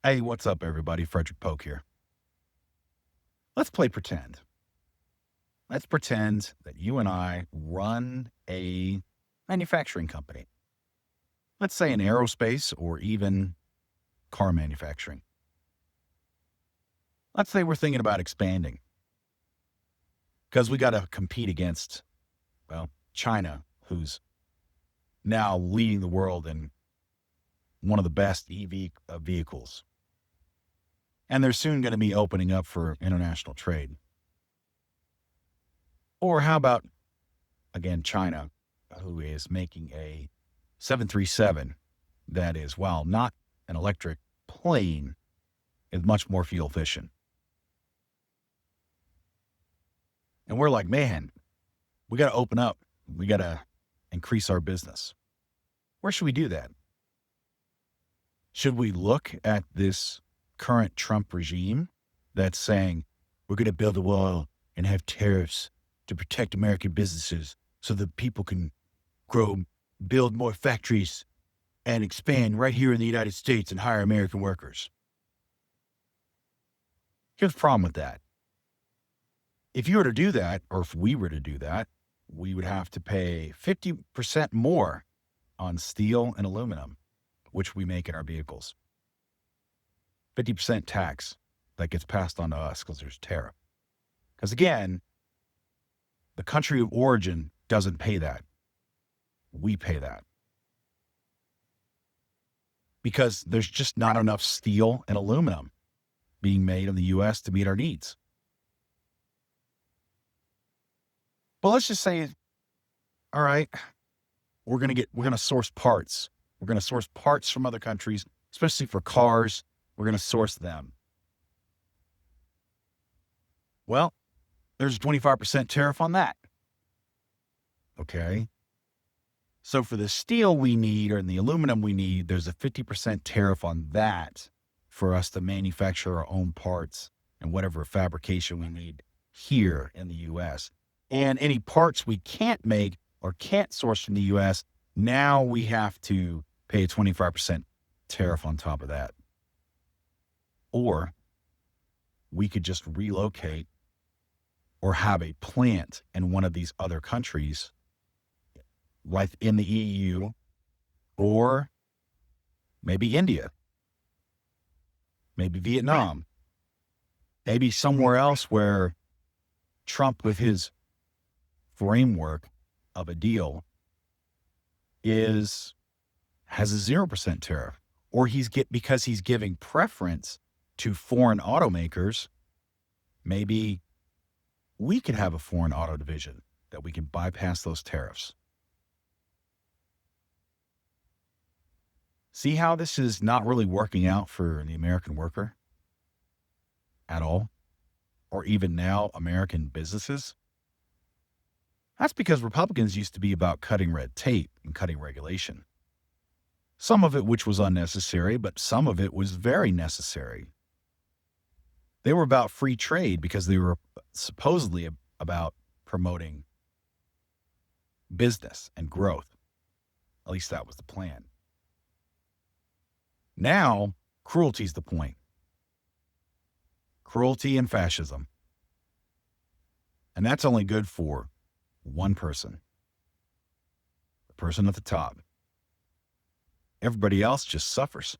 Hey, what's up, everybody? Frederic Poag here. Let's play pretend. Let's pretend that you and I run a manufacturing company. Let's say an aerospace or even car manufacturing. Let's say we're thinking about expanding because we got to compete against, China, who's now leading the world in one of the best EV vehicles. And they're soon going to be opening up for international trade. Or how about, again, China, who is making a 737 that is, while not an electric plane, is much more fuel efficient. And we're like, man, we got to open up. We got to increase our business. Where should we do that? Should we look at this current Trump regime that's saying we're going to build a wall and have tariffs to protect American businesses so that people can grow, build more factories and expand right here in the United States and hire American workers? Here's the problem with that. If you were to do that, or if we were to do that, we would have to pay 50% more on steel and aluminum, which we make in our vehicles. 50% tax that gets passed on to us because there's tariff. Because again, the country of origin doesn't pay that. We pay that. Because there's just not enough steel and aluminum being made in the U.S. to meet our needs. But let's just say, all right, we're going to source parts. We're going to source parts from other countries, especially for cars. We're going to source them. Well, there's a 25% tariff on that. Okay. So for the steel we need or the aluminum we need, there's a 50% tariff on that for us to manufacture our own parts and whatever fabrication we need here in the U.S. And any parts we can't make or can't source from the U.S., now we have to pay a 25% tariff on top of that. Or we could just relocate or have a plant in one of these other countries, like in the EU, or maybe India, maybe Vietnam, maybe somewhere else where Trump, with his framework of a deal, has a 0% tariff, or because he's giving preference to foreign automakers. Maybe we could have a foreign auto division that we can bypass those tariffs. See how this is not really working out for the American worker at all, or even now American businesses? That's because Republicans used to be about cutting red tape and cutting regulation. Some of it which was unnecessary, but some of it was very necessary. They were about free trade because they were supposedly about promoting business and growth. At least that was the plan. Now, cruelty is the point. Cruelty and fascism. And that's only good for one person. The person at the top. Everybody else just suffers.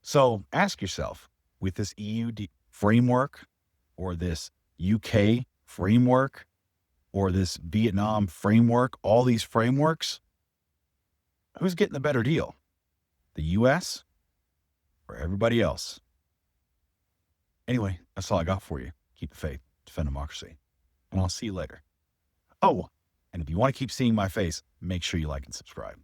So ask yourself, with this EU framework, or this UK framework, or this Vietnam framework, all these frameworks, who's getting the better deal? The US or everybody else? Anyway, that's all I got for you. Keep the faith, defend democracy, and I'll see you later. Oh, and if you want to keep seeing my face, make sure you like and subscribe.